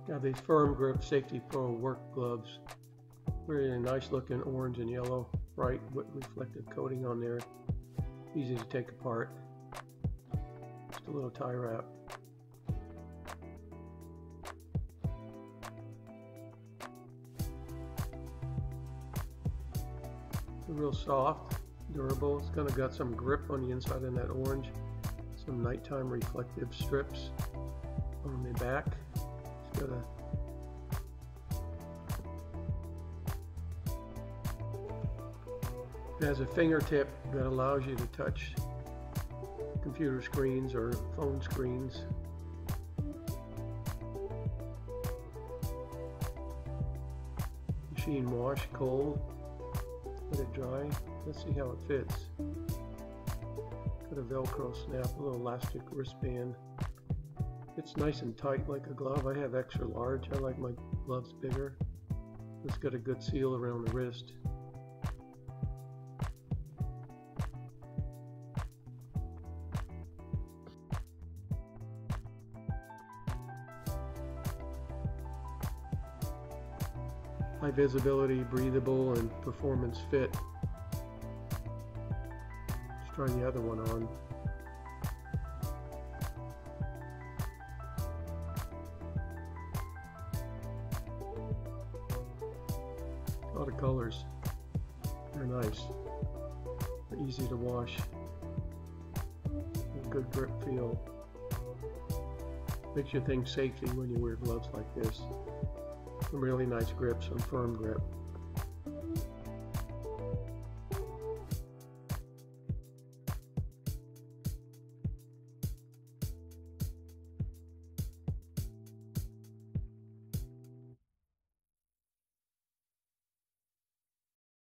Got these Firm Grip Safety Pro work gloves. Really nice looking orange and yellow, bright with reflective coating on there. Easy to take apart. Just a little tie wrap. They're real soft, durable. It's kind of got some grip on the inside in that orange. Some nighttime reflective strips on the back. It's got a It has a fingertip that allows you to touch computer screens or phone screens. Machine wash cold, let it dry. Let's see how it fits. Got a Velcro snap, a little elastic wristband. It's nice and tight like a glove. I have extra large. I like my gloves bigger. It's got a good seal around the wrist. High visibility, breathable, and performance fit. Let's try the other one on. A lot of colors. They're nice. They're easy to wash. Good grip feel. Makes you think safety when you wear gloves like this. Some really nice grips from Firm Grip.